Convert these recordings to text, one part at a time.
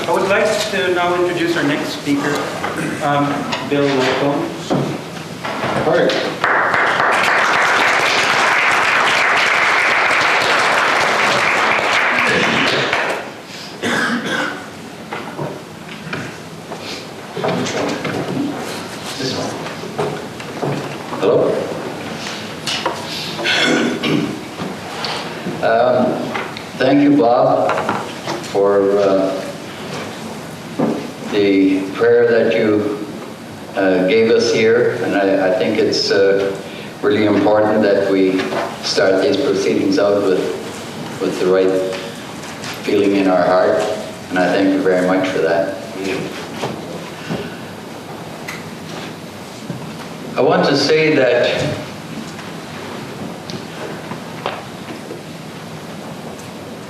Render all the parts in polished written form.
I would like to now introduce our next speaker, Bill Lightbomb. All right. This one. Hello. Thank you, Bob, for the prayer that you gave us here, and I think it's really important that we start these proceedings out with the right feeling in our heart, and I thank you very much for that. I want to say that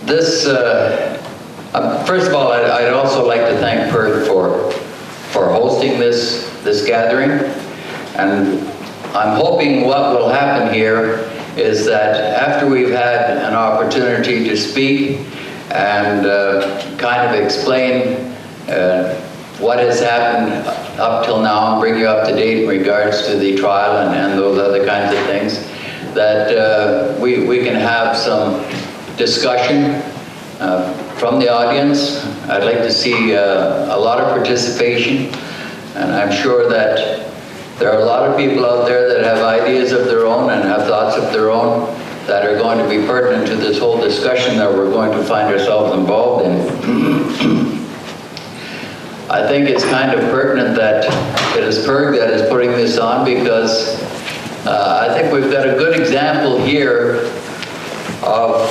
this, first of all, I'd also like to thank Perth for hosting this gathering, and I'm hoping what will happen here is that after we've had an opportunity to speak and kind of explain what has happened up till now and bring you up to date in regards to the trial and those other kinds of things, that we can have some discussion from the audience. I'd like to see a lot of participation, and I'm sure that there are a lot of people out there that have ideas of their own and have thoughts of their own that are going to be pertinent to this whole discussion that we're going to find ourselves involved in. I think it's kind of pertinent that it is PIRG that is putting this on, because I think we've got a good example here of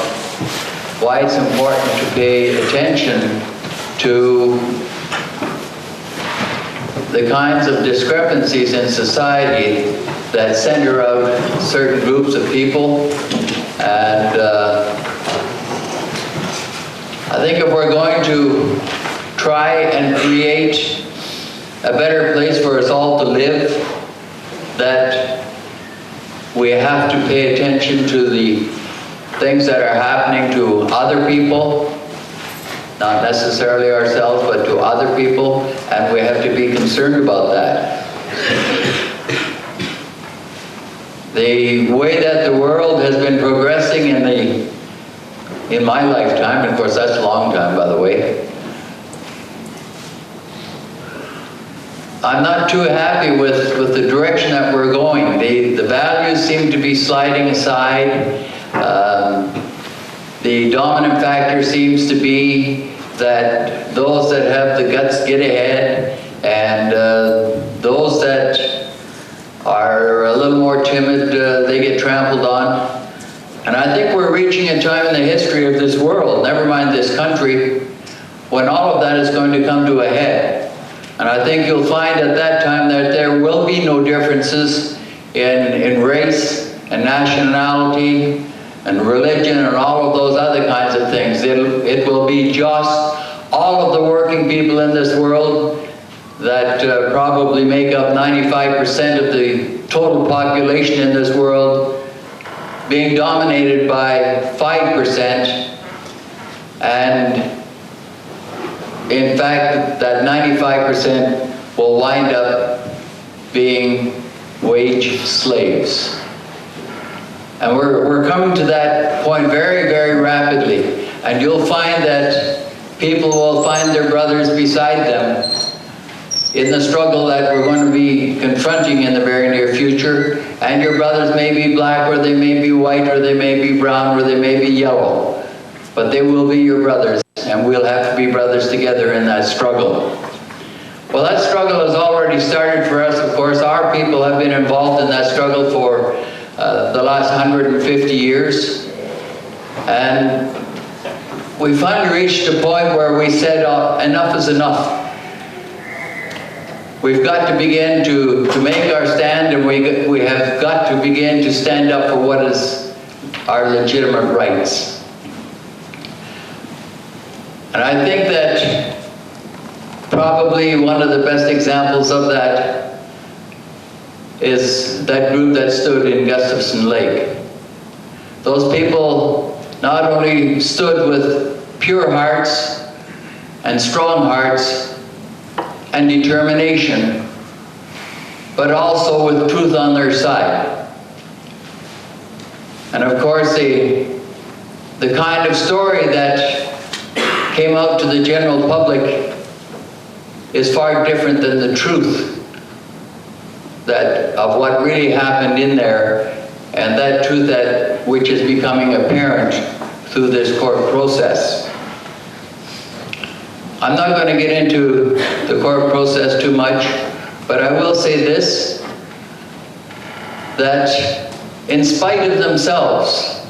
why it's important to pay attention to the kinds of discrepancies in society that center out certain groups of people. And I think if we're going to try and create a better place for us all to live, that we have to pay attention to the things that are happening to other people, not necessarily ourselves, but to other people, and we have to be concerned about that. The way that the world has been progressing in my lifetime, and of course that's a long time, by the way, I'm not too happy with the direction that we're going. The values seem to be sliding aside. The dominant factor seems to be that those that have the guts get ahead, and those that are a little more timid, they get trampled on. And I think we're reaching a time in the history of this world, never mind this country, when all of that is going to come to a head. And I think you'll find at that time that there will be no differences in race and nationality and religion and all of those other kinds of things. It will be just all of the working people in this world that probably make up 95% of the total population in this world being dominated by 5%, and in fact that 95% will wind up being wage slaves. And we're coming to that point very, very rapidly. And you'll find that people will find their brothers beside them in the struggle that we're going to be confronting in the very near future. And your brothers may be black, or they may be white, or they may be brown, or they may be yellow. But they will be your brothers, and we'll have to be brothers together in that struggle. Well, that struggle has already started for us, of course. Our people have been involved in that struggle for the last 150 years. And we finally reached a point where we said, enough is enough. We've got to begin to make our stand, and we have got to begin to stand up for what is our legitimate rights. And I think that probably one of the best examples of that is that group that stood in Gustafson Lake. Those people not only stood with pure hearts and strong hearts and determination, but also with truth on their side. And of course, the kind of story that came out to the general public is far different than the truth of what really happened in there, and that truth which is becoming apparent through this court process. I'm not going to get into the court process too much, but I will say this, that in spite of themselves,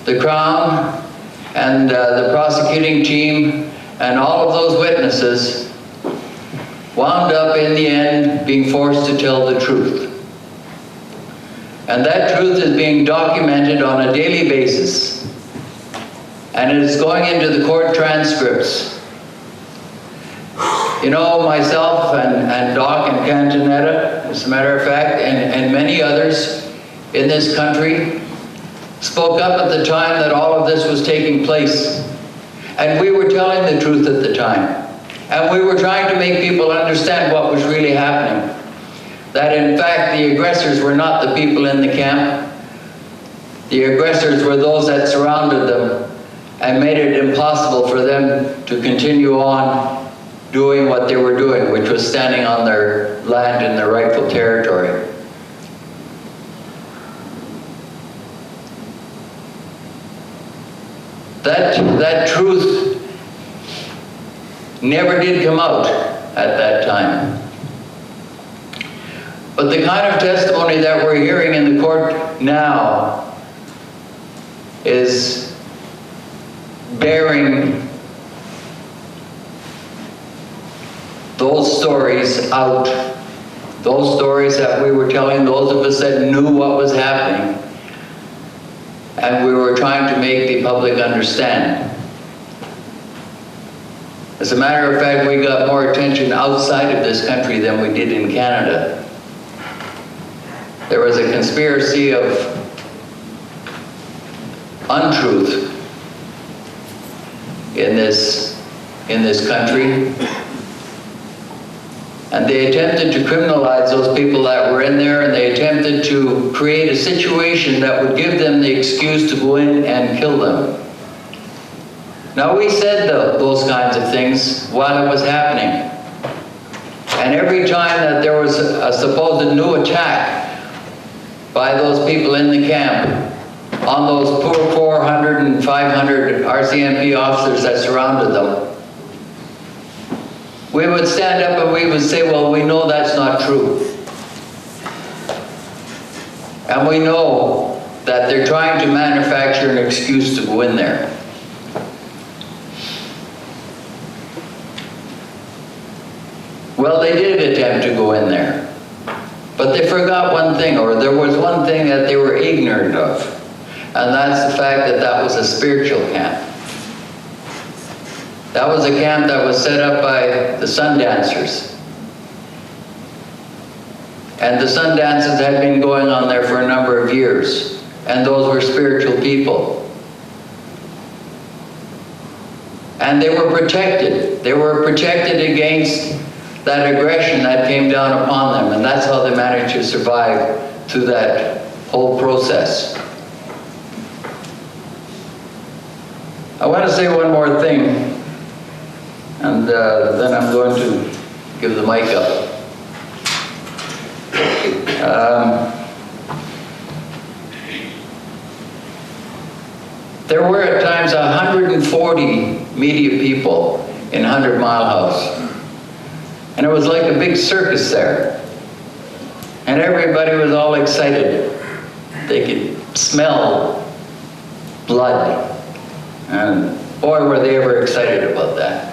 the Crown and the prosecuting team and all of those witnesses wound up in the end being forced to tell the truth. And that truth is being documented on a daily basis. And it is going into the court transcripts. You know, myself and Doc and Kahentinetha, as a matter of fact, and many others in this country spoke up at the time that all of this was taking place. And we were telling the truth at the time. And we were trying to make people understand what was really happening. That in fact, the aggressors were not the people in the camp. The aggressors were those that surrounded them and made it impossible for them to continue on doing what they were doing, which was standing on their land in their rightful territory. That truth never did come out at that time. But the kind of testimony that we're hearing in the court now is bearing those stories out. Those stories that we were telling, those of us that knew what was happening, and we were trying to make the public understand. As a matter of fact, we got more attention outside of this country than we did in Canada. There was a conspiracy of untruth in this country, and they attempted to criminalize those people that were in there, and they attempted to create a situation that would give them the excuse to go in and kill them. Now, we said those kinds of things while it was happening. And every time that there was a supposed new attack by those people in the camp on those poor 400 and 500 RCMP officers that surrounded them, we would stand up and we would say, well, we know that's not true. And we know that they're trying to manufacture an excuse to go in there. Well, they did attempt to go in there, but they forgot one thing, or there was one thing that they were ignorant of, and that's the fact that that was a spiritual camp. That was a camp that was set up by the Sundancers. And the Sundances had been going on there for a number of years, and those were spiritual people. And they were protected. They were protected against that aggression that came down upon them, and that's how they managed to survive through that whole process. I want to say one more thing, and then I'm going to give the mic up. There were at times 140 media people in 100 Mile House. And it was like a big circus there. And everybody was all excited. They could smell blood. And boy, were they ever excited about that.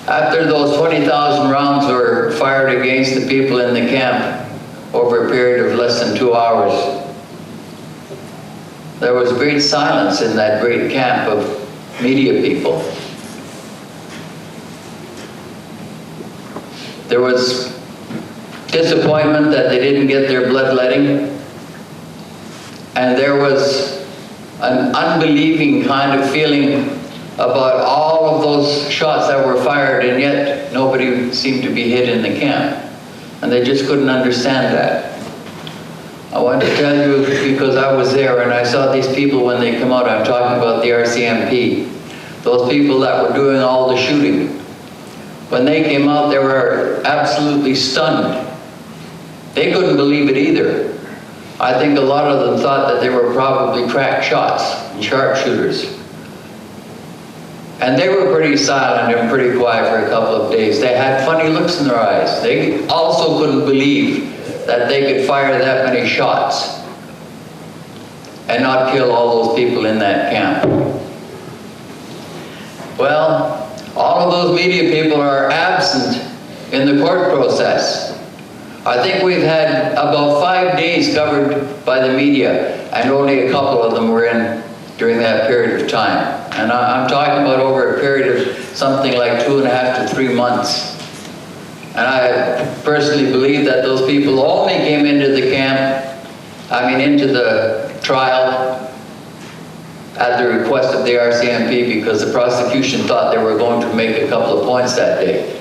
After those 20,000 rounds were fired against the people in the camp over a period of less than 2 hours, there was great silence in that great camp of media people. There was disappointment that they didn't get their bloodletting, and there was an unbelieving kind of feeling about all of those shots that were fired, and yet nobody seemed to be hit in the camp. And they just couldn't understand that. I want to tell you, because I was there and I saw these people when they come out, I'm talking about the RCMP, those people that were doing all the shooting. When they came out, they were absolutely stunned. They couldn't believe it either. I think a lot of them thought that they were probably cracked shots, sharpshooters. And they were pretty silent and pretty quiet for a couple of days. They had funny looks in their eyes. They also couldn't believe that they could fire that many shots and not kill all those people in that camp. Well, all of those media people are absent in the court process. I think we've had about 5 days covered by the media, and only a couple of them were in during that period of time. And I'm talking about over a period of something like 2.5 to 3 months. And I personally believe that those people only came into the into the trial at the request of the RCMP because the prosecution thought they were going to make a couple of points that day.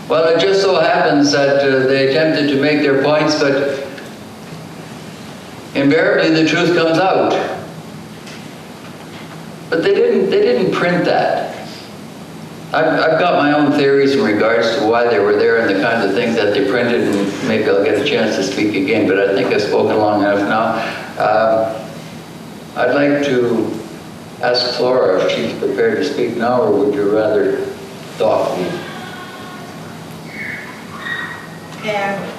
Well, it just so happens that they attempted to make their points, but invariably the truth comes out. But they didn't print that. I've got my own theories in regards to why they were there and the kinds of things that they printed, and maybe I'll get a chance to speak again, but I think I've spoken long enough now. I'd like to ask Flora if she's prepared to speak now, or would you rather talk? Yeah.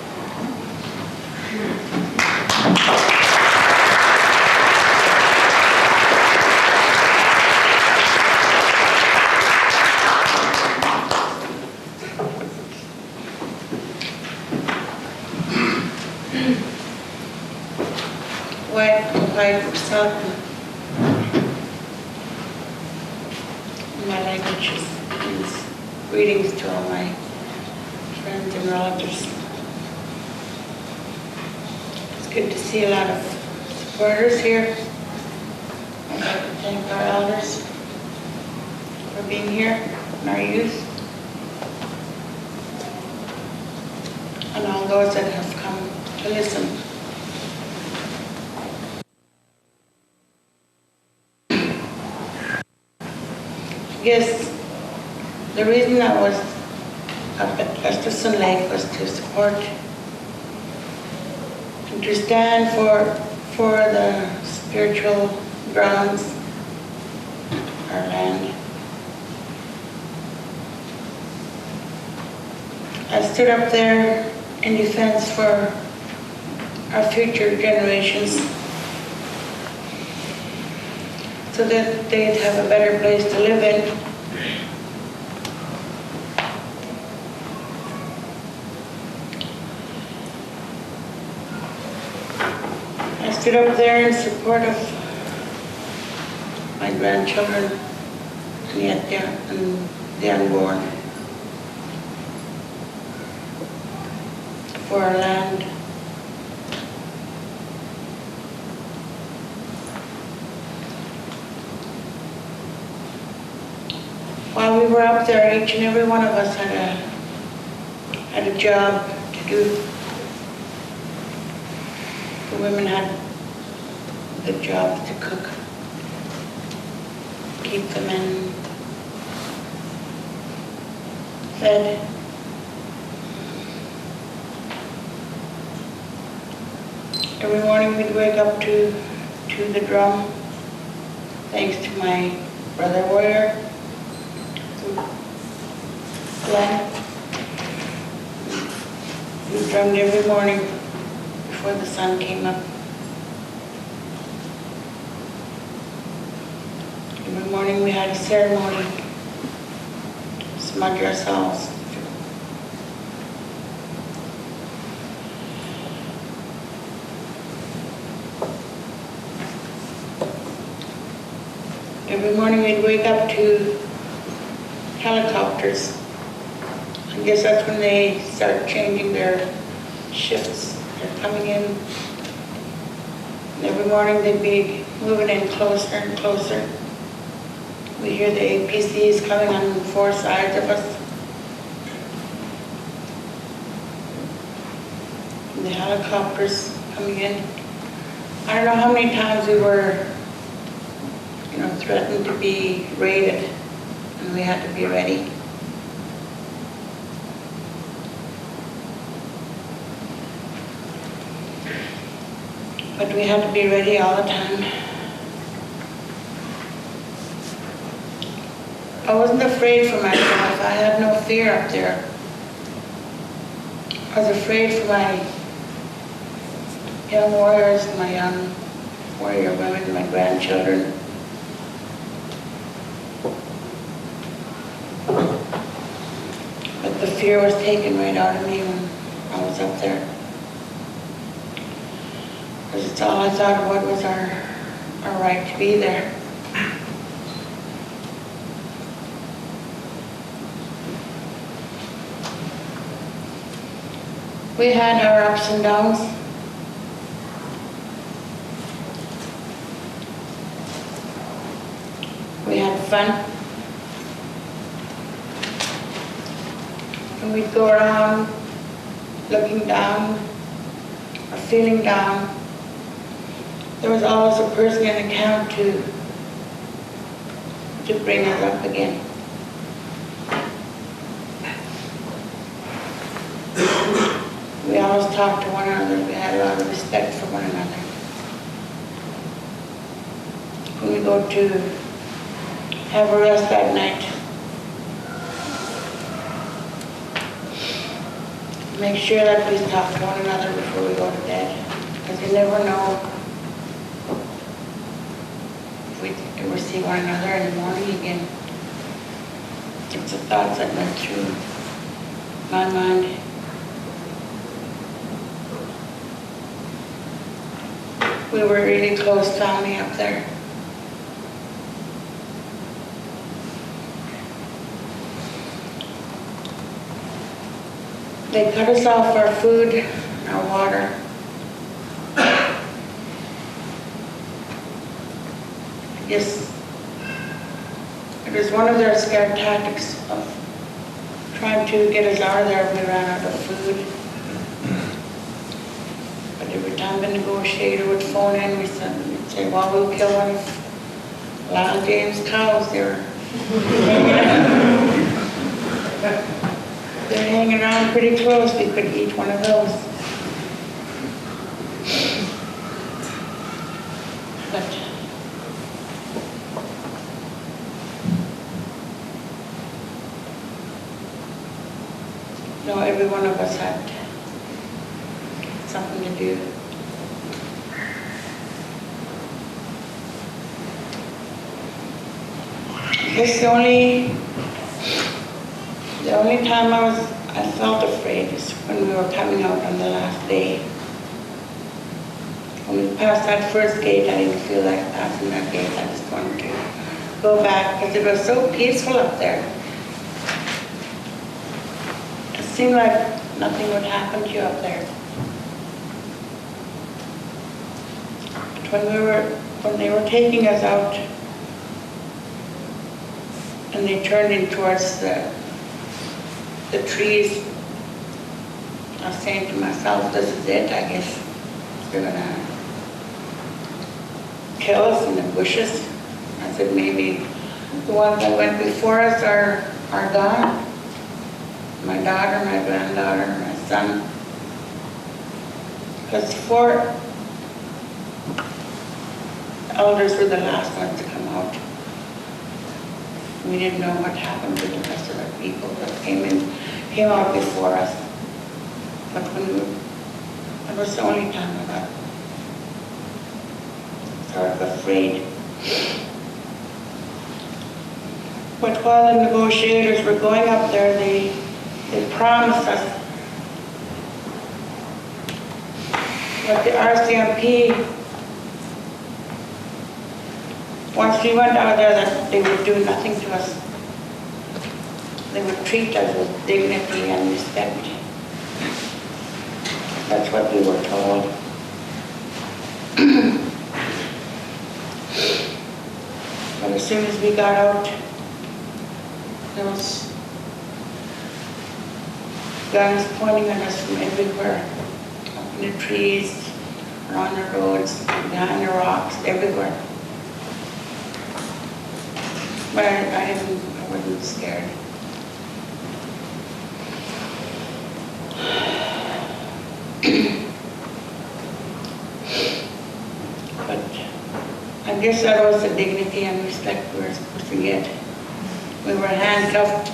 White Sultan. My language means greetings to all my friends and relatives. It's good to see a lot of supporters here. I'd like to thank our elders for being here and our youth, and all those that have come to listen. Yes, the reason I was up at Gustafson Lake was to support and to stand for the spiritual grounds, our land. I stood up there in defense for our future generations, so that they'd have a better place to live in. I stood up there in support of my grandchildren, and the unborn, for our land. While we were up there, each and every one of us had a job to do. The women had the job to cook, keep the men fed. Every morning we'd wake up to the drum, thanks to my brother warrior, Glenn. We drummed every morning before the sun came up. Every morning we had a ceremony, smudge ourselves. Every morning we'd wake up to helicopters. I guess that's when they start changing their shifts. They're coming in And every morning they'd be moving in closer and closer. We hear the APCs coming on 4 sides of us. And the helicopters coming in. I don't know how many times we were, threatened to be raided, and we had to be ready. But we had to be ready all the time. I wasn't afraid for myself. I had no fear up there. I was afraid for my young warriors, my young warrior women, my grandchildren. But the fear was taken right out of me when I was up there. Because it's all I thought about was our right to be there. We had our ups and downs. We had fun. And we'd go around looking down or feeling down. There was always a person in the camp to bring us up again. We always talked to one another. We had a lot of respect for one another. When we go to have a rest that night, make sure that we talk to one another before we go to bed, because you never know if we ever see one another in the morning again. It's the thoughts that went through my mind. We were really close family up there. They cut us off our food, our water. Yes, it was one of their scare tactics of trying to get us out of there when we ran out of food. But every time the negotiator would phone in, we'd say, well, we'll kill one of Lyle James' cows. They're hanging around pretty close. We could eat one of those. But no, every one of us had something to do. This the only time I felt afraid is when we were coming out on the last day. When we passed that first gate, I didn't feel like passing that gate. I just wanted to go back because it was so peaceful up there. It seemed like nothing would happen to you up there. But when they were taking us out and they turned in towards the trees, I was saying to myself, this is it, I guess. They're gonna kill us in the bushes. I said, maybe the ones that went before us are gone. My daughter, my granddaughter, my son. Because 4 elders were the last ones to come out. We didn't know what happened to the rest of the people that came out before us. But that was the only time I got sort of afraid. But while the negotiators were going up there, they promised us that the RCMP, once we went out there, that they would do nothing to us. They would treat us with dignity and respect. That's what we were told. But as soon as we got out, there was guns pointing at us from everywhere, up in the trees, around the roads, behind the rocks, everywhere. But I wasn't scared. But I guess that was the dignity and respect we were supposed to get. We were handcuffed,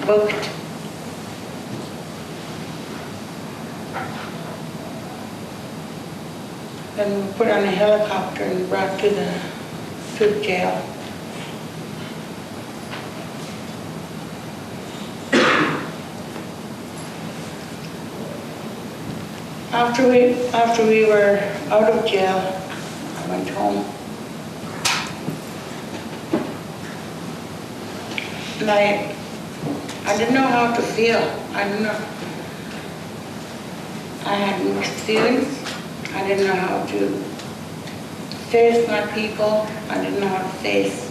booked. Then we were put on a helicopter and brought to the jail. After we were out of jail, I went home. And I didn't know how to feel. I didn't know. I had mixed feelings. I didn't know how to face my people. I didn't know how to face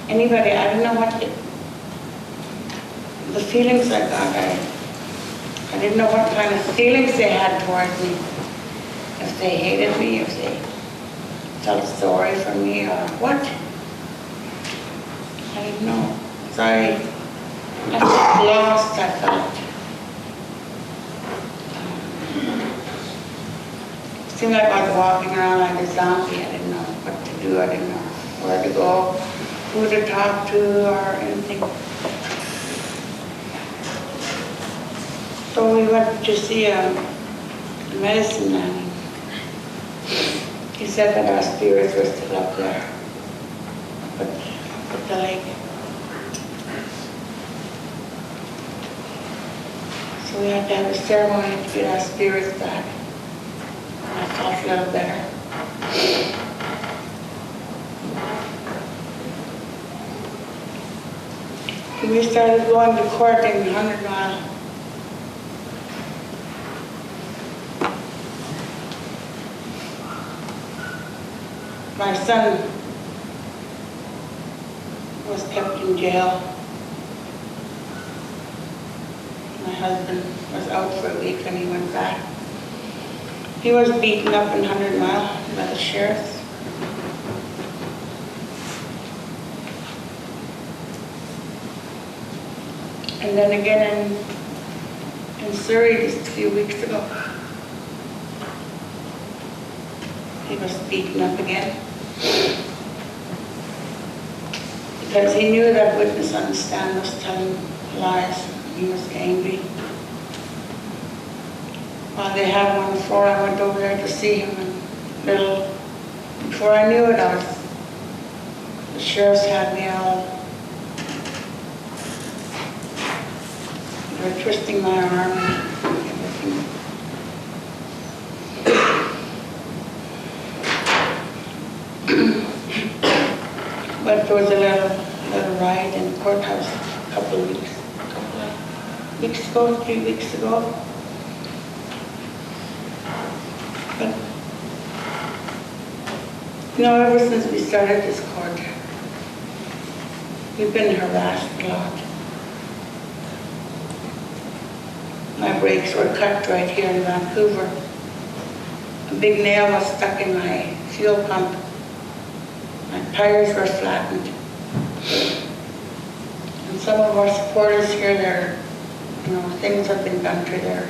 anybody. I didn't know the feelings I got. I didn't know what kind of feelings they had towards me. If they hated me, if they felt sorry for me, or what. I didn't know. So I felt lost, I felt. It seemed like I was walking around like a zombie. I didn't know what to do. I didn't know where to go, who to talk to, or anything. So we went to see a medicine man. He said that our spirits were still up there, at the lake. So we had to have a ceremony to get our spirits back. And I felt a little better. And we started going to court in 100 Mile. My son was kept in jail. My husband was out for a week and he went back. He was beaten up in 100 Mile by the sheriffs. And then again in Surrey just a few weeks ago. He was beaten up again. Because he knew that witness on the stand was telling lies. He was angry. While they had him on the floor, I went over there to see him, and before I knew it, the sheriffs had me all. They were twisting my arm and everything. But there was a little riot in the courthouse a couple of weeks ago, 3 weeks ago. But, ever since we started this court, we've been harassed a lot. My brakes were cut right here in Vancouver. A big nail was stuck in my fuel pump. My tires were flattened. And some of our supporters here, things have been done to their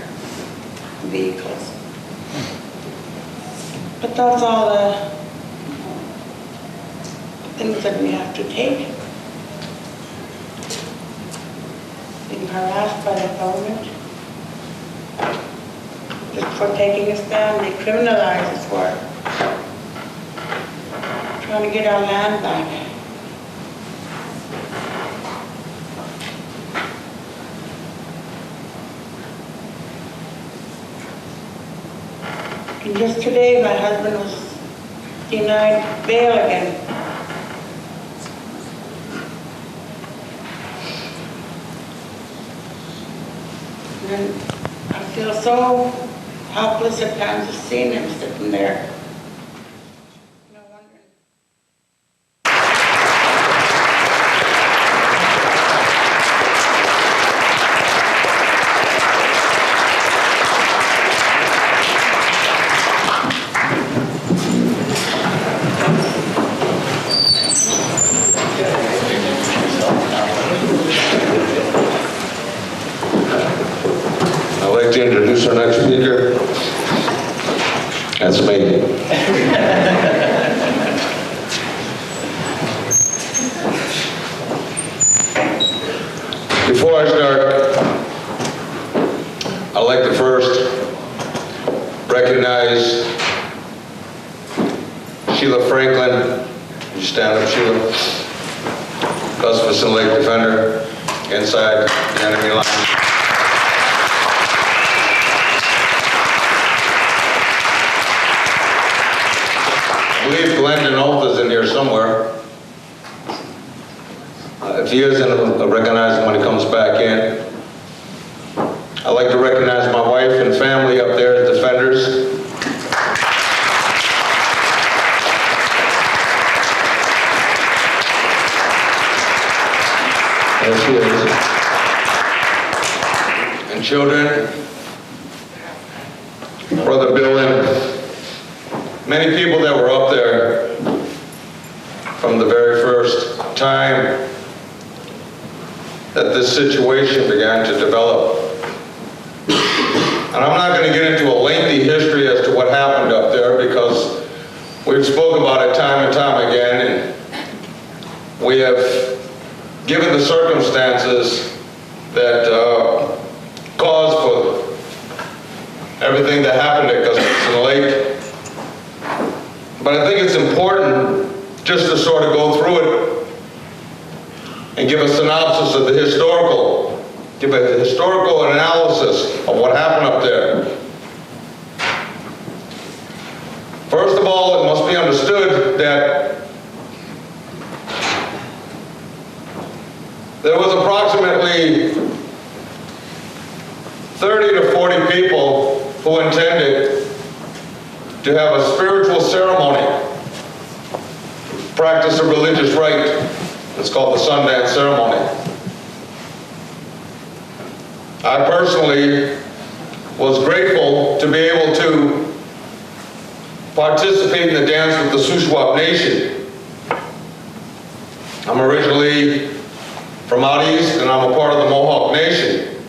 vehicles. But that's all the things that we have to take. Being harassed by the government. Just for taking a stand, they criminalize us for it. Trying to get our land back. And just today, my husband was denied bail again. And I feel so helpless at times just seeing him sitting there. like to introduce our next speaker. That's me. Before I start, I'd like to first recognize Sheila Franklin. You stand up, Sheila. Gustafson Lake Defender, inside the enemy line. I believe Glendon Holt is in here somewhere. If he isn't, I'll recognize him when he comes back in. I'd like to recognize my wife and family up there as defenders. There she is. And children, Brother Bill and many people that were up there from the very first time that this situation began to develop. And I'm not going to get into a lengthy history as to what happened up there because we've spoke about it time and time again, and we have given the circumstances that caused for everything that happened at Gustafson Lake. But I think it's important just to sort of go through it and give a synopsis of the historical, give a historical analysis of what happened up there. First of all, it must be understood that there was approximately 30 to 40 people who intended to have a spiritual ceremony, practice a religious rite. It's called the Sundance Ceremony. I personally was grateful to be able to participate in the dance with the Shuswap Nation. I'm originally from out east, and I'm a part of the Mohawk Nation.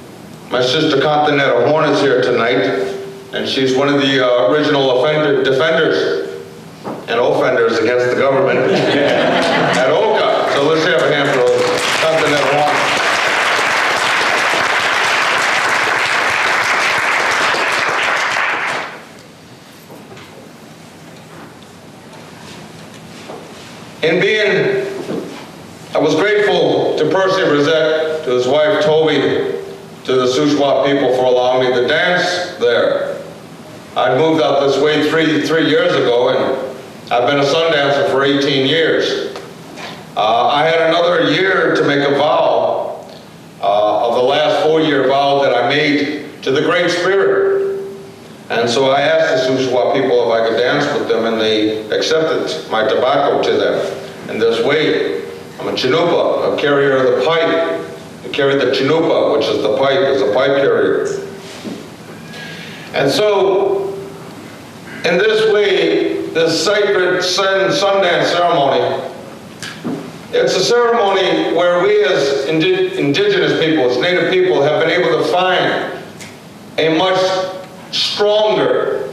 My sister Kahentinetha is here tonight, and she's one of the original defenders and offenders against the government at Oka. So let's have a hand for Kahentinetha. I was grateful to Percy Rosette, to his wife Toby, to the Shuswap people for allowing me to dance there. I moved out this way three years ago, and I've been a sun dancer for 18 years. I had another year to make a vow of the last 4-year vow that I made to the Great Spirit. And so I asked the Shuswap people if I could dance with them, and they accepted my tobacco to them. In this way, I'm a chinupa, a carrier of the pipe. I carry the chinupa, which is the pipe, as a pipe carrier. And so, in this way, this sacred Sundance ceremony, it's a ceremony where we as indigenous people, as Native people, have been able to find a much stronger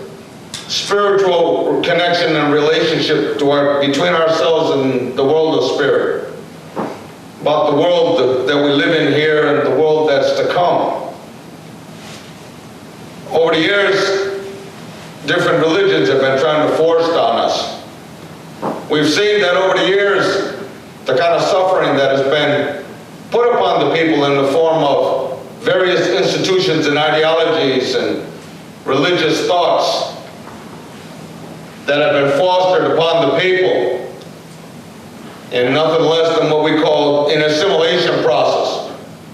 spiritual connection and relationship between ourselves and the world of spirit, about the world that we live in here and the world that's to come. Over the years, different religions have been trying to force it on us. We've seen that over the years, the kind of suffering that has been put upon the people in the form of various institutions and ideologies and religious thoughts that have been fostered upon the people in nothing less than what we call an assimilation process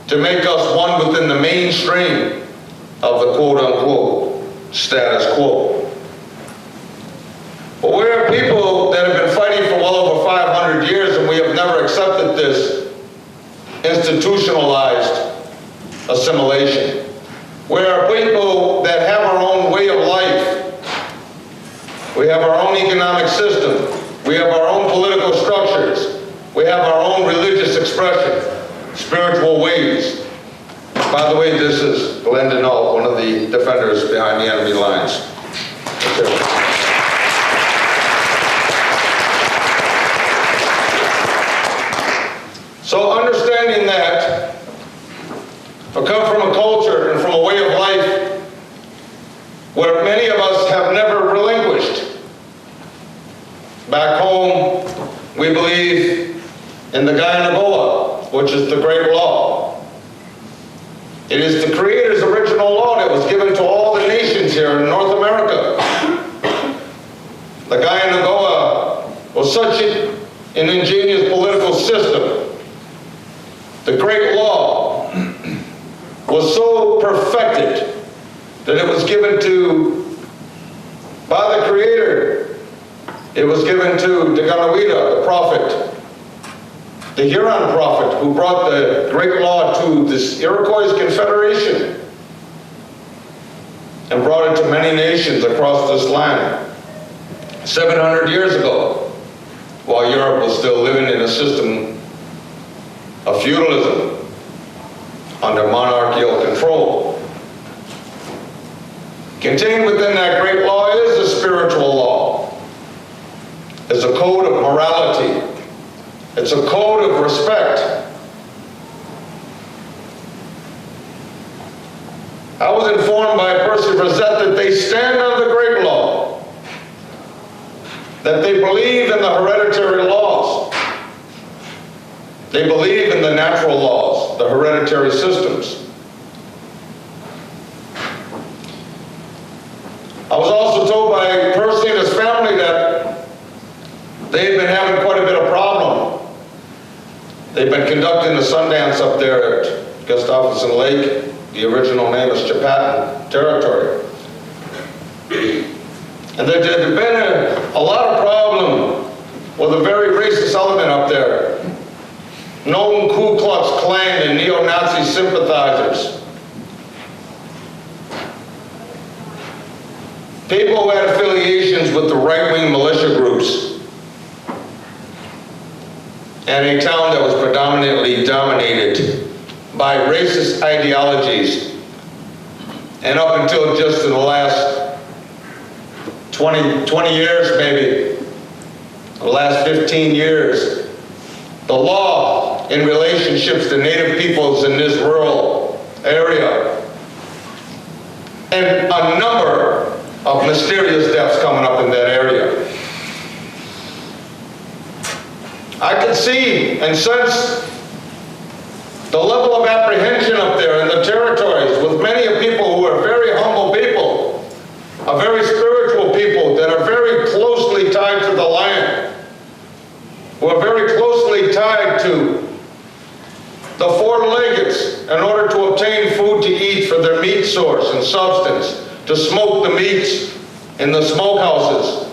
to make us one within the mainstream of the quote-unquote status quo. But we are people that have been fighting for well over 500 years, and we have never accepted this institutionalized assimilation. We are people that have our own way of life. We have our own economic system. We have our own political structures. We have our own religious expression, spiritual ways. By the way, this is Glenn Denault, one of the defenders behind the enemy lines. So understanding that, I come from a culture and from a way of life where many of us have never relinquished. Back home, we believe in the Kahentinetha, which is the great law. It is the Creator's original law that was given to all the nations here in North America. The Kahentinetha was such an ingenious political system. The great law was so perfected that it was given to, by the Creator, it was given to Digitizied, the prophet, the Huron prophet, who brought the great law to this Iroquois Confederation and brought it to many nations across this land 700 years ago, while Europe was still living in a system of feudalism under monarchical control. Contained within that great law is a spiritual law. It's a code of morality. It's a code of respect. I was informed by Percy Rosette that they stand on the great law, that they believe in the hereditary laws. They believe in the natural laws, the hereditary systems. I was also told by Percy and his family that they've been having quite a bit of problem. They've been conducting the Sundance up there at Gustafson Lake. The original name is Chapatan territory. And there had been a lot of problem with a very racist element up there. Known Ku Klux Klan and neo-Nazi sympathizers. People who had affiliations with the right-wing militia groups. And a town that was predominantly dominated by racist ideologies. And up until just in the last 20 years maybe, the last 15 years, the law in relationships to Native peoples in this rural area, and a number of mysterious deaths coming up in that area. I could see and sense the level of apprehension up there in the territories with many of people who are very humble people, a very spiritual people that are very closely tied to the land, who are very closely tied to the four-leggeds in order to obtain food to eat for their meat source and substance, to smoke the meats in the smokehouses,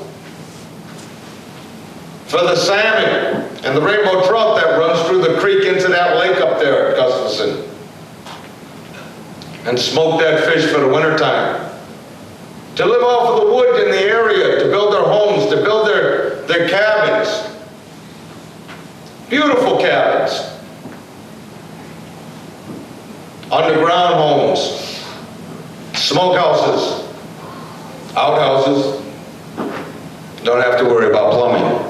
for the salmon and the rainbow trout that runs through the creek into that lake up there at Gustafson, and smoke that fish for the wintertime, to live off of the wood in the area, to build their homes, to build their cabins, beautiful cabins, underground homes, smokehouses, outhouses, don't have to worry about plumbing.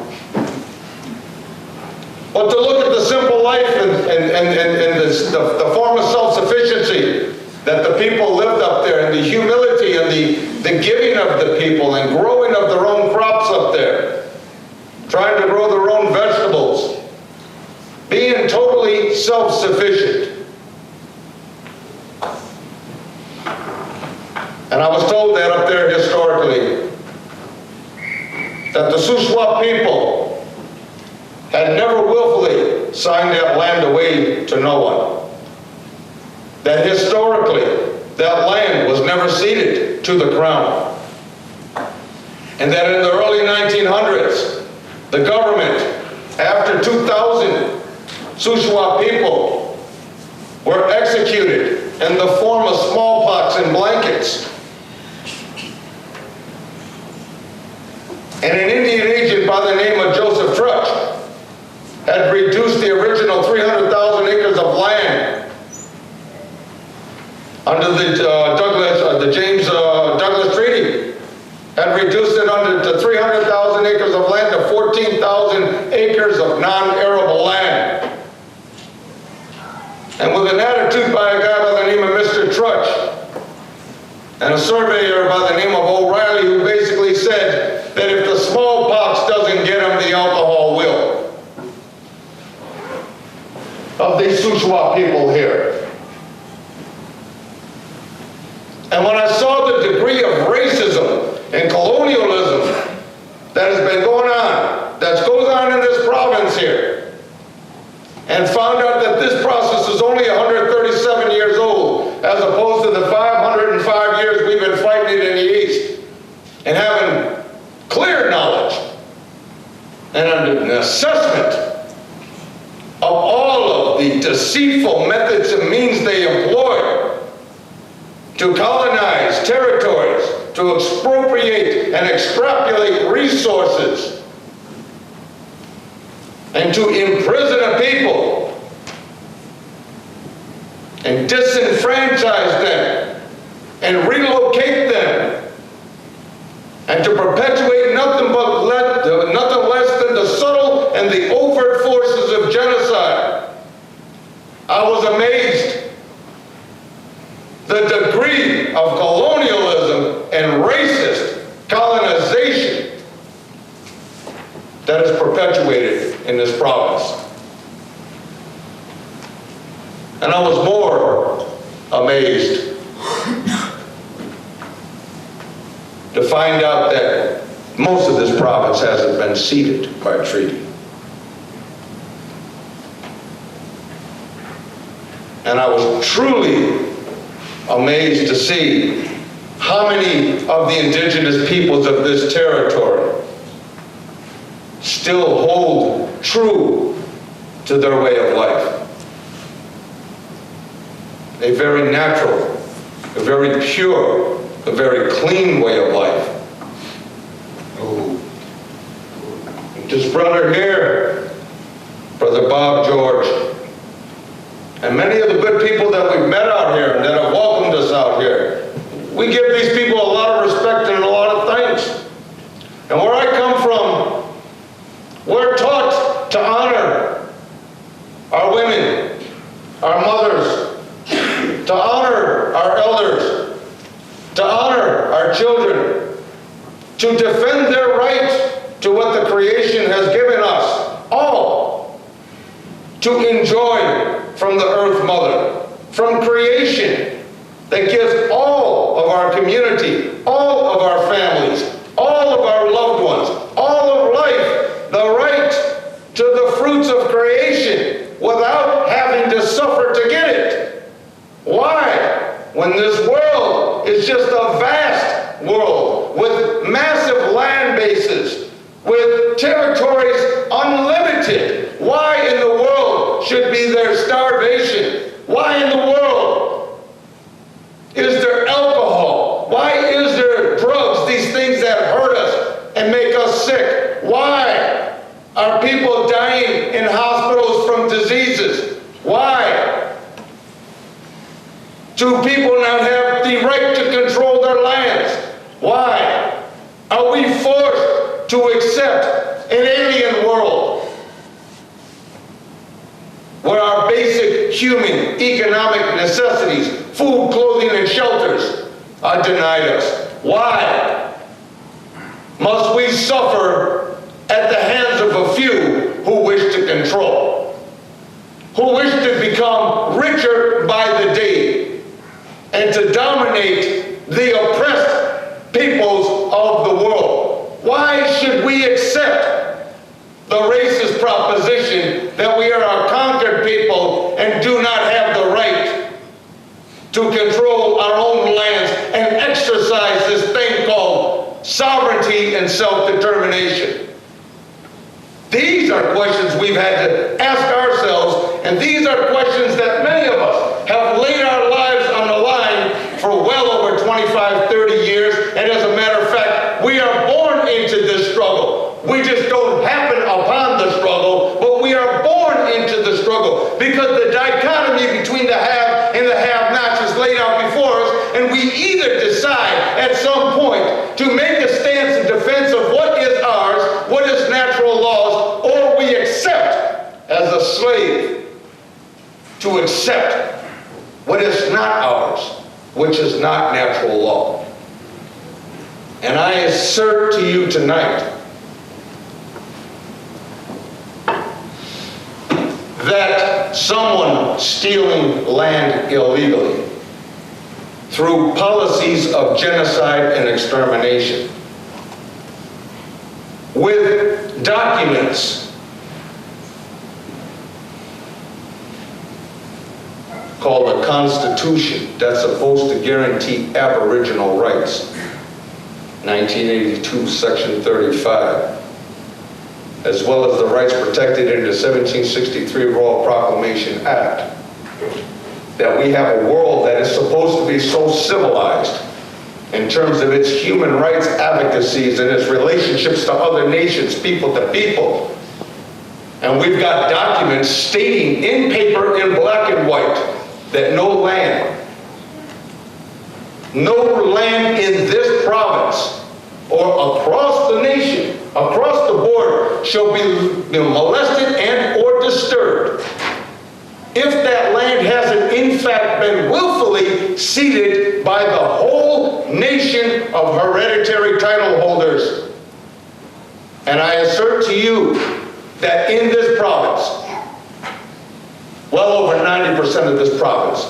But to look at the simple life and the form of self-sufficiency that the people lived up there, and the humility and the giving of the people and growing of their own crops up there, trying to grow their own vegetables, being totally self-sufficient. And I was told that up there historically, that the Shuswap people had never willfully signed that land away to no one. That historically, that land was never ceded to the Crown. And that in the early 1900s, the government, after 2,000 Shuswap people were executed in the form of smallpox and blankets. And an Indian agent by the name of Joseph Trutch had reduced the original 300,000 acres of land and with an attitude by a guy by the name of Mr. Trutch, and a surveyor by the name of O'Reilly, who basically said that if the smallpox doesn't get him, the alcohol will. Of these Shuswap people here. And when I saw the degree of racism and colonialism that has been going on, that goes on in this province here, and found out that this process is only 137 years old, as opposed to the 505 years we've been fighting it in the East, and having clear knowledge and an assessment of all of the deceitful methods and means they employ to colonize territories, to expropriate and extrapolate resources, and to imprison a people and disenfranchise them and relocate them, and to perpetuate nothing less than the subtle and the overt forces of genocide. I was amazed the degree of colonialism and racist colonization that is perpetuated in this province. And I was more amazed to find out that most of this province hasn't been ceded by treaty. And I was truly amazed to see how many of the indigenous peoples of this territory still hold true to their way of life. A very natural, a very pure, a very clean way of life. Oh. This brother here, Brother Bob George, and many of the good people that we've met out here and that have welcomed us out here, we give these people a lot of respect and a lot of thanks. And where I come from, we're taught to honor our women, our mothers, to honor our elders, to honor our children, to defend their right to what the creation has given us, all to enjoy from the earth mother, from creation that gives all of our community, all of our families, all of our loved ones, all of life, the right to the fruits of creation without having to suffer to get it. Why? When this world is just a vast world with massive land bases, with territories unlimited, why in the world should be there starvation? Why in the world is there alcohol? Why is there drugs, these things that hurt us and make us sick? Why are people dying in hospitals from diseases? Why do people not have the right to control their lands? Why are we forced to accept an alien world where our basic human economic necessities, food, clothing, and shelters, are denied us? Why must we suffer at the hands of a few who wish to control, who wish to become richer by the day, and to dominate the oppressed peoples of the world? Why should we accept the racist proposition that we are a conquered people and do not have the right to control our own lands and exercise this thing called sovereignty and self-determination? These are questions we've had to ask ourselves, and these are questions that many of us have laid our lives on the line for well over 25, 30 years, and as a matter of fact, we are born into this struggle. We just don't happen upon the struggle, but we are born into the struggle because the dichotomy between the have and the have-nots is laid out before us, and we either decide at some point to make a stance in defense of what is ours, what is natural laws, or we accept as a slave to accept what is not ours, which is not natural law. And I assert to you tonight that someone stealing land illegally through policies of genocide and extermination, with documents called a Constitution that's supposed to guarantee Aboriginal rights, 1982, Section 35, as well as the rights protected in the 1763 Royal Proclamation Act, that we have a world that is supposed to be so civilized in terms of its human rights advocacies and its relationships to other nations, people to people. And we've got documents stating in paper, in black and white, that no land in this province or across the nation, across the border, shall be molested and or disturbed if that land hasn't in fact been willfully ceded by the whole nation of hereditary title holders. And I assert to you that in this province, well over 90% of this province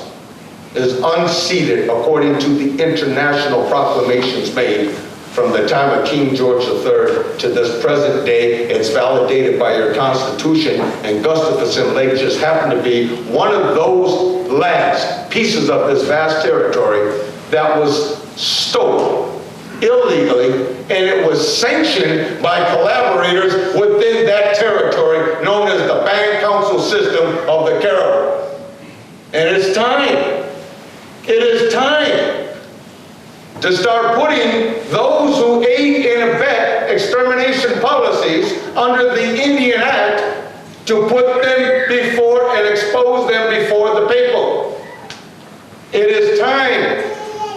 is unceded according to the international proclamations made from the time of King George III to this present day. It's validated by your Constitution, and Gustafson Lake just happened to be one of those lands, pieces of this vast territory, that was stolen illegally, and it was sanctioned by collaborators within that territory known as the Band Council system of the Caribou. And it's time, it is time to start putting those who aid and abet extermination policies under the Indian Act, to put them before and expose them before the people. It is time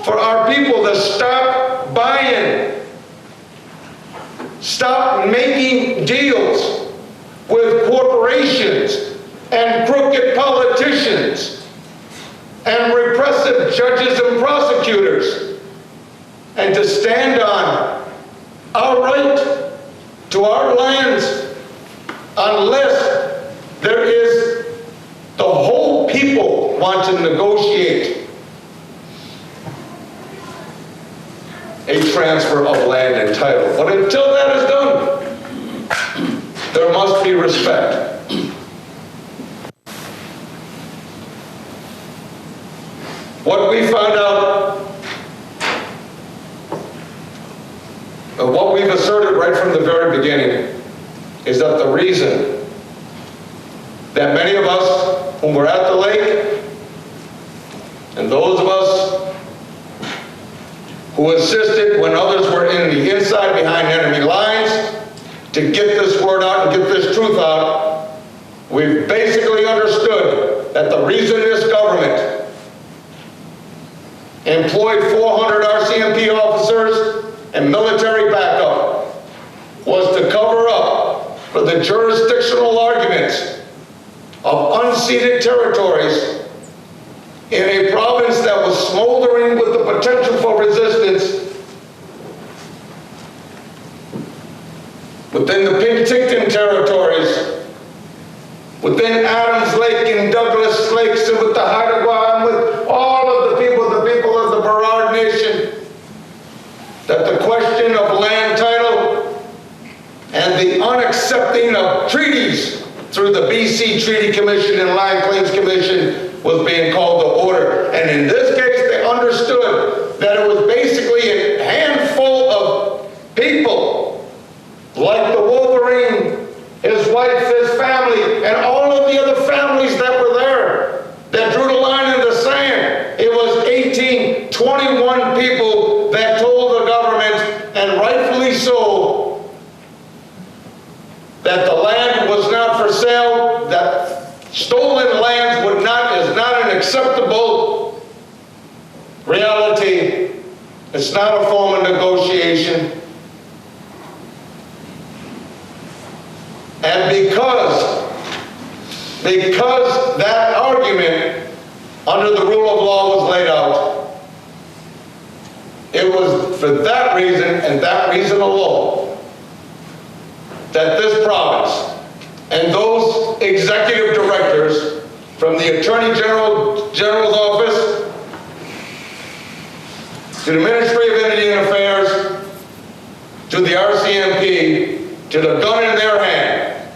for our people to stop buying, stop making deals with corporations and crooked politicians and repressive judges and prosecutors, and to stand on our right to our lands unless there is the whole people want to negotiate a transfer of land and title. But until that is done, there must be respect. What we found out, what we've asserted right from the very beginning, is that the reason that many of us whom were at the lake, and those of us who assisted when others were in the inside behind enemy lines to get this word out and get this truth out, we've basically understood that the reason this government employed 400 RCMP officers and military backup was to cover up for the jurisdictional arguments of unceded territories in a province that was smoldering with the potential for resistance within the Penticton territories, within Adams Lake and Douglas Lakes, and with the Haida and with all of the people of the Burrard Nation, that the question of land title and the unaccepting of treaties through the BC Treaty Commission and Land Claims Commission was being called to order. And in this case, they understood that it was basically a handful of people, like the Wolverine, his wife, his family, and all of the other families that were there, that drew the line in the sand. It was 21 people that told the government, and rightfully so, that the land was not for sale, that stolen lands is not an acceptable reality. It's not a form of negotiation. And because that argument under the rule of law was laid out. It was for that reason and that reason alone that this province and those executive directors from the Attorney General's office to the Ministry of Indian Affairs to the RCMP to the gun in their hand,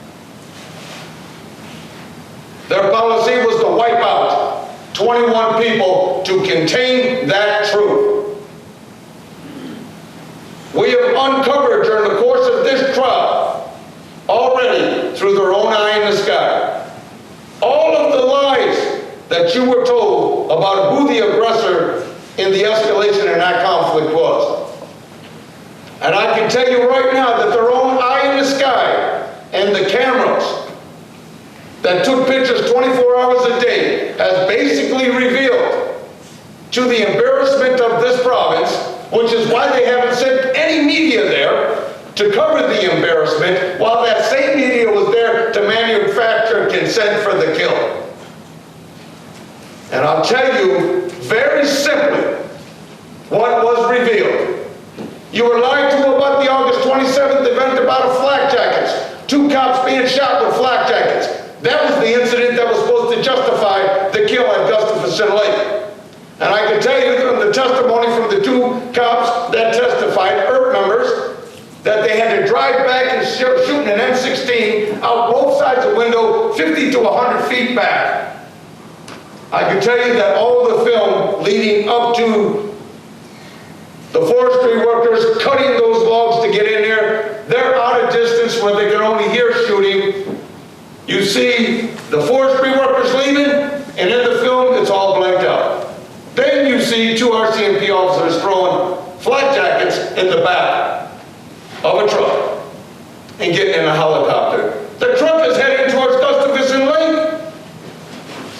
their policy was to wipe out 21 people to contain that truth. We have uncovered during the course of this trial, already through their own eye in the sky, all of the lies that you were told about who the aggressor in the escalation in that conflict was. And I can tell you right now that their own eye in the sky and the cameras that took pictures 24 hours a day has basically revealed, to the embarrassment of this province, which is why they haven't sent any media there to cover the embarrassment, while that same media was there to manufacture consent for the kill. And I'll tell you very simply what was revealed. You were lied to about the August 27th event about flak jackets. 2 cops being shot with flak jackets. That was the incident that was supposed to justify the kill at Gustafson Lake. And I can tell you from the testimony from the 2 cops that testified, ERP members, that they had to drive back and shoot an M16 out both sides of the window 50 to 100 feet back. I can tell you that all the film leading up to the forestry workers cutting those logs to get in there, they're out of distance where they can only hear shooting. You see the forestry workers leaving, and in the film it's all blanked out. Then you see 2 RCMP officers throwing flak jackets in the back of a truck and getting in a helicopter. The truck is heading towards Gustafson Lake.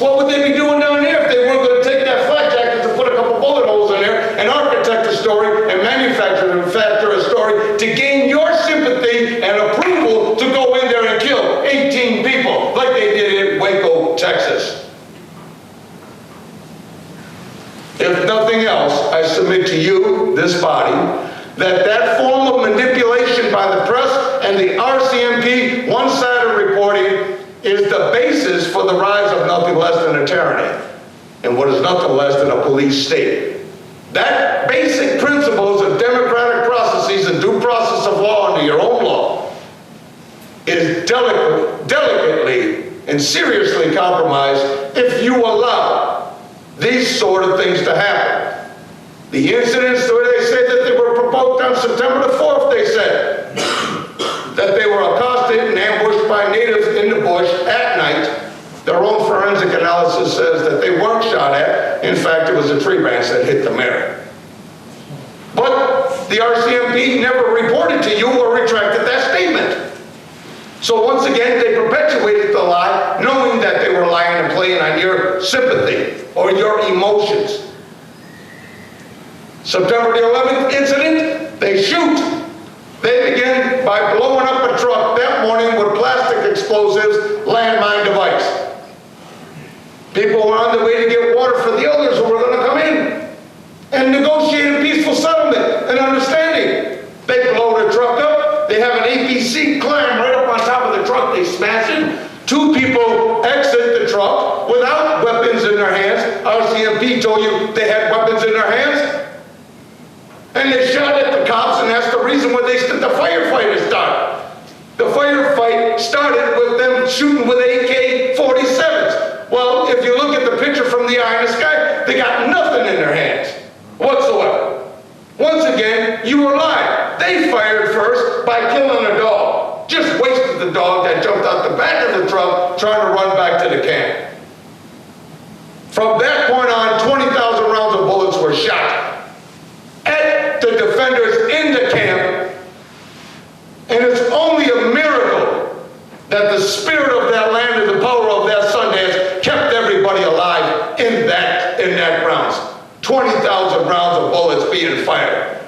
What would they be doing down there if they weren't going to take that flak jacket to put a couple bullet holes in there and architect a story and manufacture a story to gain your sympathy and approval to go in there and kill 18 people like they did in Waco, Texas? If nothing else, I submit to you, this body, that form of manipulation by the press and the RCMP one-sided reporting is the basis for the rise of nothing less than a tyranny and what is nothing less than a police state. That basic principles of democratic processes and due process of law under your own law is delicately and seriously compromised if you allow these sort of things to happen. The incidents where they say that they were provoked on September the 4th, they said that they were accosted and ambushed by natives in the bush at night. Their own forensic analysis says that they weren't shot at. In fact, it was a tree branch that hit the mirror. But the RCMP never reported to you or retracted that statement. So once again, they perpetuated the lie, knowing that they were lying and playing on your sympathy or your emotions. September the 11th incident, they shoot. They begin by blowing up a truck that morning with plastic explosives, landmine device. People were on the way to get water for the others who were going to come in and negotiate a peaceful settlement and understanding. They blow the truck up. They have an APC climb right up on top of the truck. They smash it. 2 people exit the truck without weapons in their hands. RCMP told you they had weapons in their hands. And they shot at the cops, and that's the reason why the firefight started. The firefight started with them shooting with AK-47s. Well, if you look at the picture from the eye in the sky, they got nothing in their hands whatsoever. Once again, you were lying. They fired first by killing a dog. Just wasted the dog that jumped out the back of the truck trying to run back to the camp. From that point on, 20,000 rounds of bullets were shot at the defenders in the camp, and it's only a miracle that the spirit of that land and the power of that Sundance kept everybody alive in that grounds. 20,000 rounds of bullets being fired.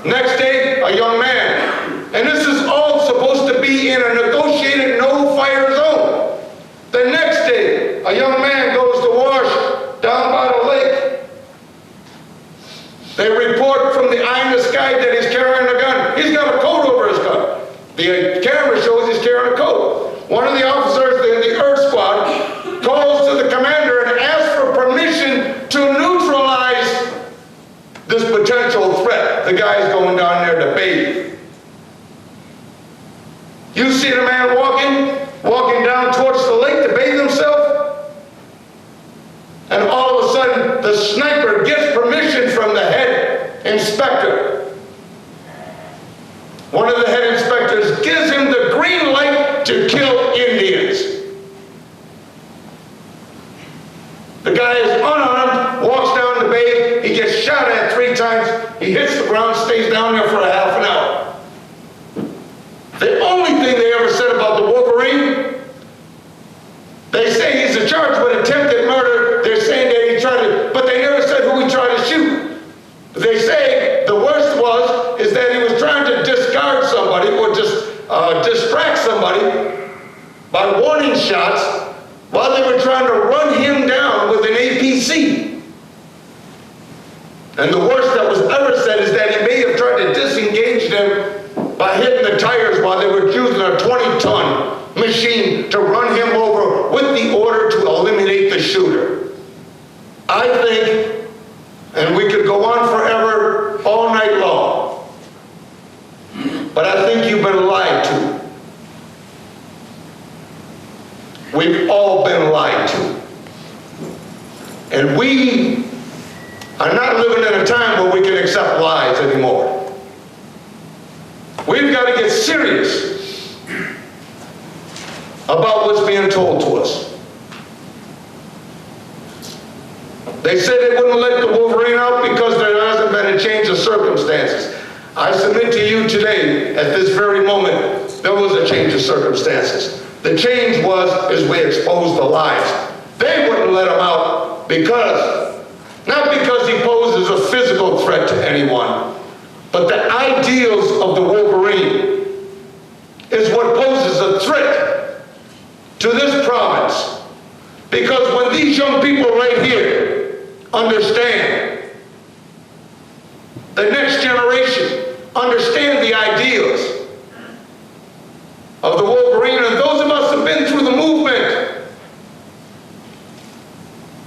Next day, a young man, and this is all supposed to be in a negotiated no-fire zone. The next day, a young man goes to war They report from the eye in the sky that he's carrying a gun. He's got a coat over his gun. The camera shows he's carrying a coat. One of the officers in the Earth Squad calls to the commander and asks for permission to neutralize this potential threat. The guy's going down there to bathe. You see the man walking down towards the lake to bathe himself, and all of a sudden the sniper gets permission from the head inspector. One of the head inspectors gives him the green light to kill Indians. The guy is unarmed, walks down to bathe, he gets shot at 3 times, he hits the ground, stays down there for a half an hour. The only thing they ever said about the Wolverine, they say he's charged with attempted murder. They're saying that he tried to, but they never said who he tried to shoot. They say the worst is that he was trying to discard somebody or just distract somebody by warning shots while they were trying to run him down with an APC. And the worst that was ever said is that he may have tried to disengage them by hitting the tires while they were using a 20-ton machine to run him over with the order to eliminate the shooter. I think, and we could go on forever, all night long, but I think you've been lied to. We've all been lied to. And we are not living in a time where we can accept lies anymore. We've got to get serious about what's being told to us. They said they wouldn't let the Wolverine out because there hasn't been a change of circumstances. I submit to you today, at this very moment, there was a change of circumstances. The change is we exposed the lies. They wouldn't let him out not because he poses a physical threat to anyone, but the ideals of the Wolverine is what poses a threat to this province. Because when these young people right here understand, the next generation understand the ideals of the Wolverine, and those of us who have been through the movement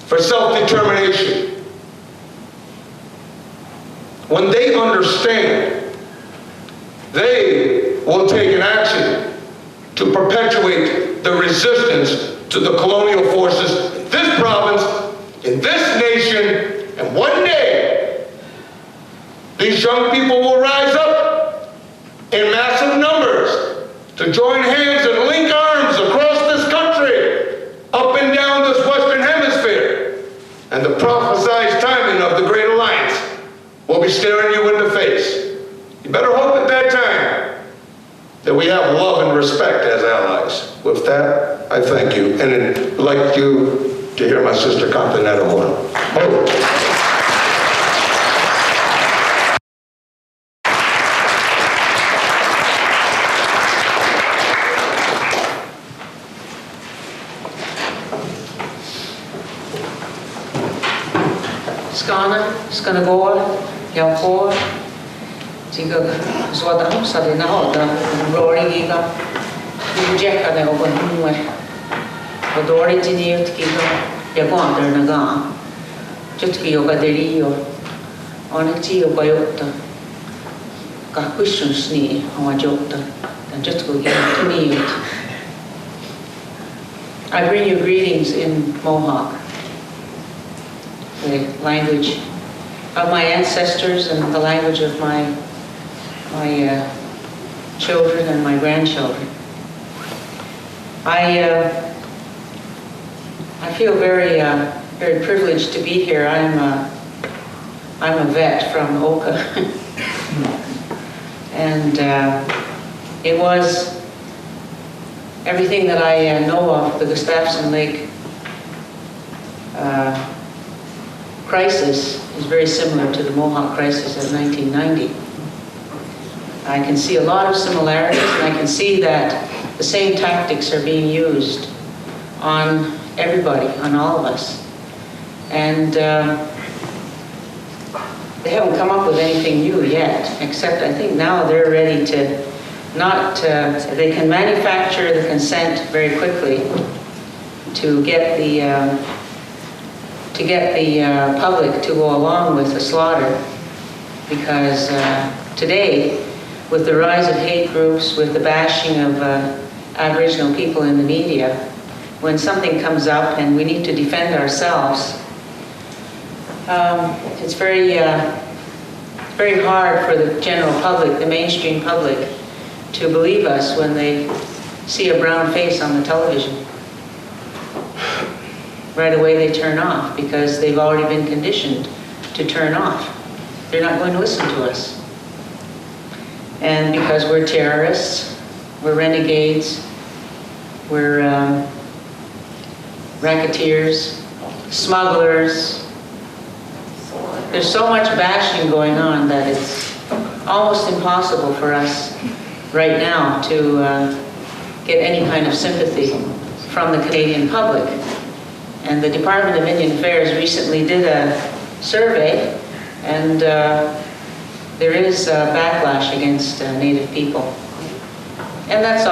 for self-determination, when they understand, they will take an action to perpetuate the resistance to the colonial forces in this province, in this nation, and one day, these young people will rise up in massive numbers to join hands and link arms across this country, up and down this Western Hemisphere. And the prophesied timing of the Great Alliance will be staring you in the face. You better hope at that time that we have love and respect as allies. With that, I thank you. And I'd like you to hear my sister Kahentinetha Morin. Skanagoa, Yaukoa, Tiga Swadam, Sadina, the Roringa, Jack and Open Humwe, the door engineer to keep Yaguan, Naga, Jutki Yoga Delio, Oneti Bayota, Kakushan Snee, Hawajota, and just go get to me. I bring you greetings in Mohawk, the language of my ancestors and the language of my children and my grandchildren. I feel very very privileged to be here. I'm a vet from Oka, and it was everything that I know of the Gustafson Lake crisis is very similar to the Mohawk crisis of 1990. I can see a lot of similarities, and I can see that the same tactics are being used on everybody, on all of us. And they haven't come up with anything new yet, except I think now they're ready to they can manufacture the consent very quickly to get the public to go along with the slaughter, because today, with the rise of hate groups, with the bashing of Aboriginal people in the media, when something comes up and we need to defend ourselves, it's very hard for the general public, the mainstream public, to believe us when they see a brown face on the television. Right away they turn off because they've already been conditioned to turn off. They're not going to listen to us. And because we're terrorists, we're renegades, we're racketeers, smugglers. There's so much bashing going on that it's almost impossible for us right now to get any kind of sympathy from the Canadian public. And the Department of Indian Affairs recently did a survey, and there is backlash against Native people. And that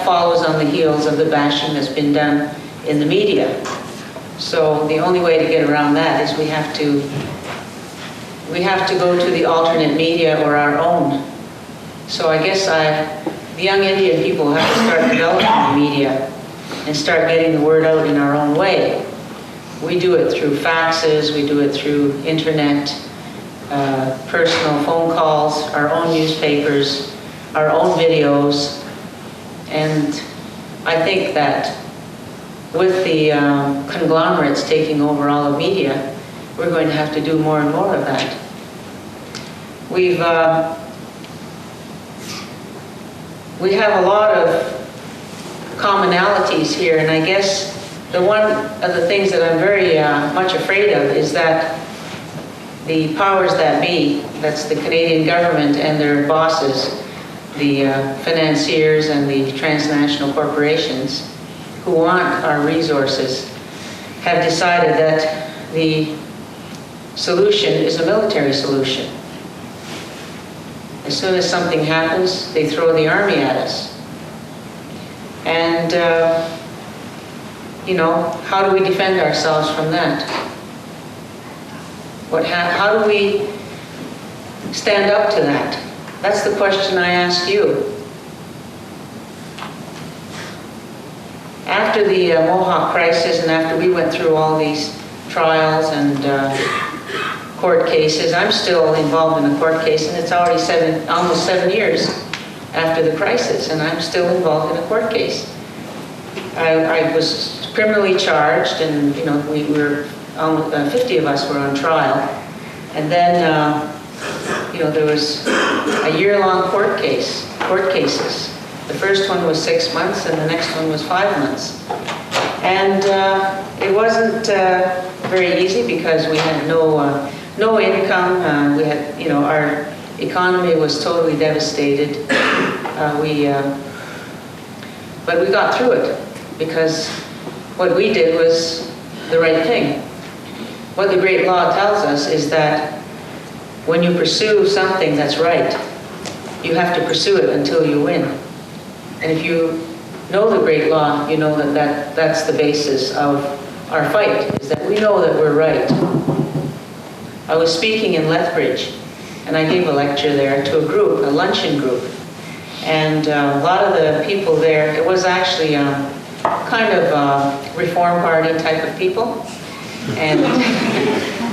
follows on the heels of the bashing that's been done in the media. So the only way to get around that is we have to go to the alternate media or our own. So I guess the young Indian people have to start developing the media and start getting the word out in our own way. We do it through faxes, we do it through internet, personal phone calls, our own newspapers, our own videos. And I think that with the conglomerates taking over all of media, we're going to have to do more and more of that. We have a lot of commonalities here, and I guess one of the things that I'm very much afraid of is that the powers that be, that's the Canadian government and their bosses, the financiers and the transnational corporations who want our resources, have decided that the solution is a military solution. As soon as something happens, they throw the army at us. And, how do we defend ourselves from that? How do we stand up to that? That's the question I asked you. After the Mohawk crisis and after we went through all these trials and court cases, I'm still involved in a court case, and it's already almost 7 years after the crisis, and I'm still involved in a court case. I was criminally charged, and we were 50 of us were on trial, and then there was a year-long court cases. The first one was 6 months, and the next one was 5 months, and it wasn't very easy because we had no income. We had, our economy was totally devastated. But we got through it because what we did was the right thing. What the great law tells us is that when you pursue something that's right, you have to pursue it until you win. And if you know the great law, you know that's the basis of our fight, is that we know that we're right. I was speaking in Lethbridge, and I gave a lecture there to a group, a luncheon group. And a lot of the people there, it was actually kind of Reform Party type of people. And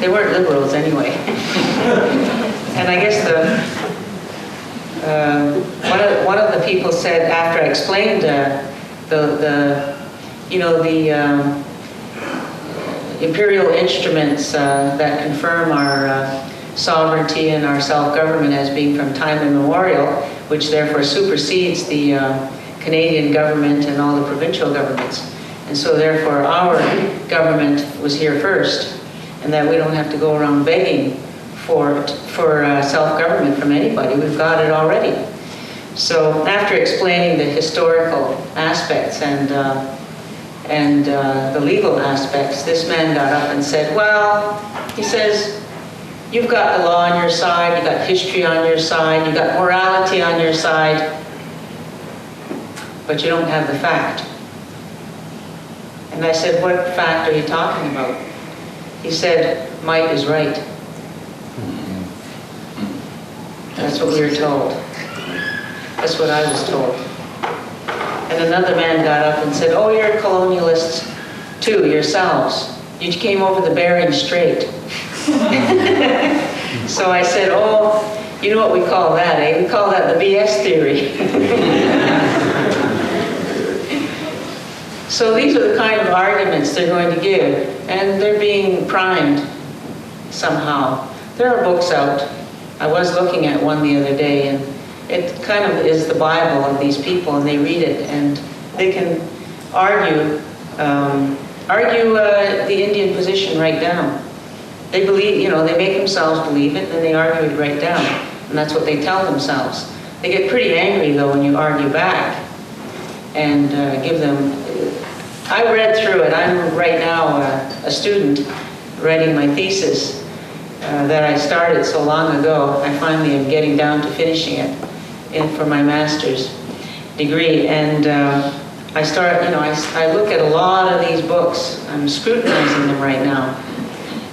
they weren't liberals anyway. And I guess one of the people said, after I explained the imperial instruments that confirm our sovereignty and our self-government as being from time immemorial, which therefore supersedes the Canadian government and all the provincial governments. And so therefore our government was here first, and that we don't have to go around begging for self-government from anybody. We've got it already. So after explaining the historical aspects and the legal aspects, this man got up and said, well, he says, you've got the law on your side, you've got history on your side, you've got morality on your side, but you don't have the fact. And I said, what fact are you talking about? He said, might is right. That's what we were told. That's what I was told. And another man got up and said, oh, you're colonialists too, yourselves. You came over the Bering Strait. So I said, oh, you know what we call that, eh? We call that the BS theory. So these are the kind of arguments they're going to give, and they're being primed somehow. There are books out. I was looking at one the other day, and it kind of is the Bible of these people, and they read it, and they can argue the Indian position right down. They believe, you know, they make themselves believe it, and they argue it right down, and that's what they tell themselves. They get pretty angry, though, when you argue back and give them... I read through it. I'm right now a student writing my thesis that I started so long ago. I finally am getting down to finishing it for my master's degree. And I look at a lot of these books. I'm scrutinizing them right now.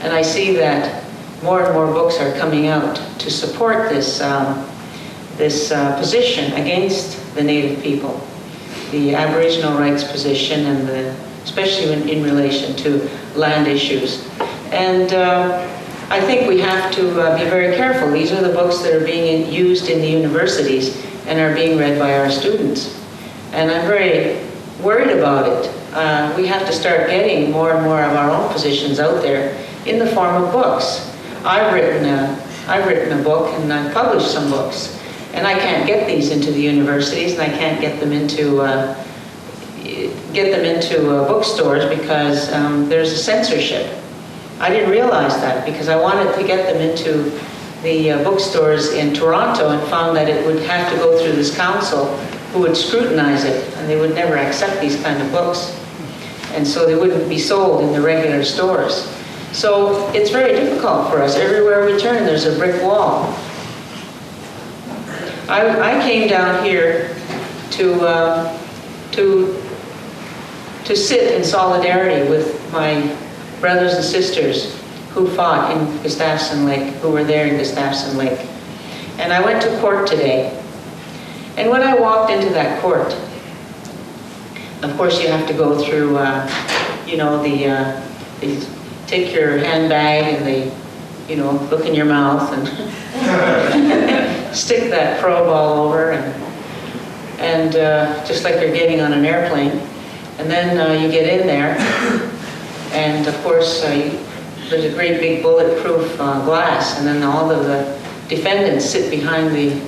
And I see that more and more books are coming out to support this, position against the Native people. The Aboriginal rights position, and especially in relation to land issues. And I think we have to be very careful. These are the books that are being used in the universities and are being read by our students. And I'm very worried about it. We have to start getting more and more of our own positions out there in the form of books. I've written a book, and I've published some books. And I can't get these into the universities, and I can't get them into bookstores because there's a censorship. I didn't realize that because I wanted to get them into the bookstores in Toronto and found that it would have to go through this council who would scrutinize it, and they would never accept these kind of books. And so they wouldn't be sold in the regular stores. So it's very difficult for us. Everywhere we turn, there's a brick wall. I came down here to sit in solidarity with my brothers and sisters who fought in Gustafson Lake, who were there in Gustafson Lake. And I went to court today. And when I walked into that court, of course you have to go through, they take your handbag and they, look in your mouth and stick that probe all over and just like you're getting on an airplane. And then you get in there, and of course there's a great big bulletproof glass, and then all of the defendants sit behind the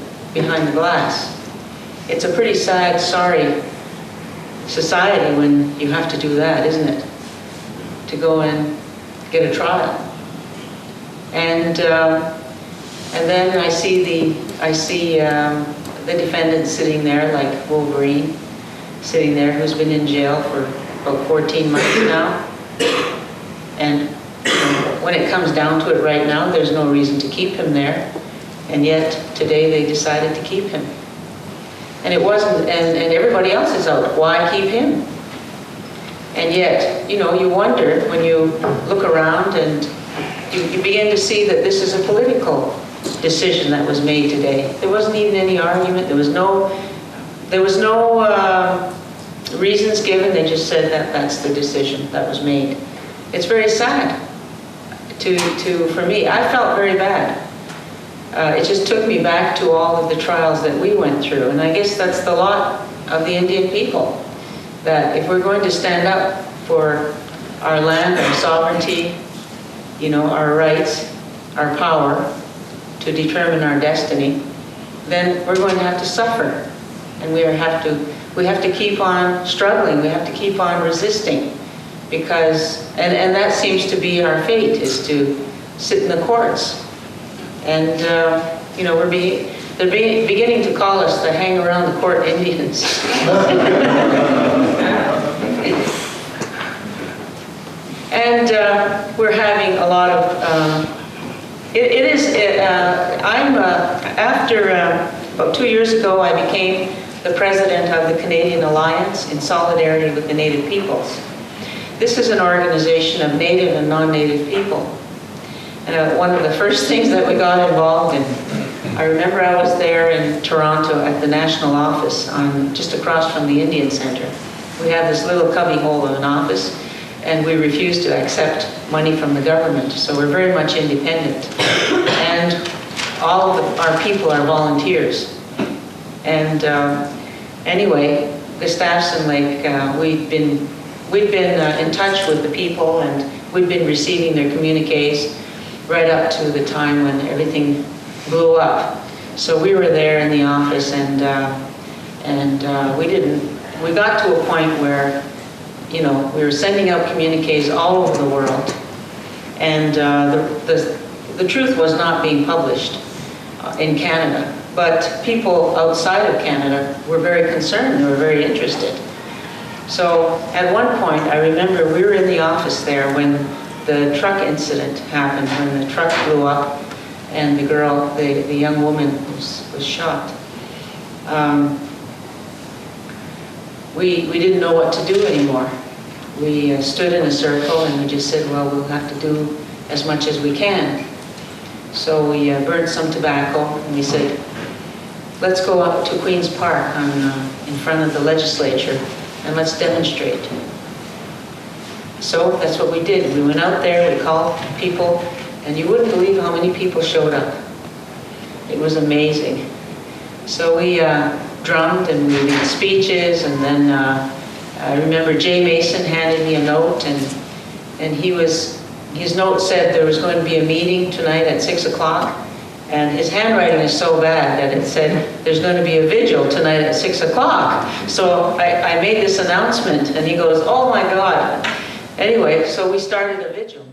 glass. It's a pretty sad, sorry society when you have to do that, isn't it? To go and get a trial. And then I see the defendant sitting there like Wolverine, sitting there, who's been in jail for about 14 months now. And when it comes down to it right now, there's no reason to keep him there. And yet today they decided to keep him. And it wasn't, and everybody else is out. Why keep him? And yet, you wonder when you look around and you begin to see that this is a political decision that was made today. There wasn't even any argument. There was no reasons given. They just said that that's the decision that was made. It's very sad for me. I felt very bad. It just took me back to all of the trials that we went through. And I guess that's the lot of the Indian people, that if we're going to stand up for our land, our sovereignty, our rights, our power to determine our destiny, then we're going to have to suffer. And we have to keep on struggling. We have to keep on resisting, because, and that seems to be our fate, is to sit in the courts. And, they're beginning to call us the hang around the court Indians. And we're having a lot of It is, after about 2 years ago, I became the president of the Canadian Alliance in solidarity with the Native Peoples. This is an organization of Native and non-Native people. And one of the first things that we got involved in, I remember I was there in Toronto at the national office just across from the Indian Center. We had this little cubbyhole of an office, and we refused to accept money from the government, so we're very much independent. And all of our people are volunteers. And anyway, Gustafson Lake, we'd been in touch with the people, and we'd been receiving their communiques right up to the time when everything blew up. So we were there in the office, and we got to a point where, you know, we were sending out communiques all over the world, and the truth was not being published in Canada. But people outside of Canada were very concerned, they were very interested. So at one point, I remember we were in the office there when the truck incident happened, when the truck blew up and the girl, the young woman was shot. We didn't know what to do anymore. We stood in a circle and we just said, well, we'll have to do as much as we can. So we burned some tobacco and we said, let's go up to Queen's Park in front of the legislature and let's demonstrate. So that's what we did. We went out there, we called people, and you wouldn't believe how many people showed up. It was amazing. So we drummed and we made speeches, and then I remember Jay Mason handed me a note, and his note said there was going to be a meeting tonight at 6 o'clock, and his handwriting is so bad that it said there's going to be a vigil tonight at 6 o'clock. So I made this announcement, and he goes, oh my God. Anyway, so we started a vigil.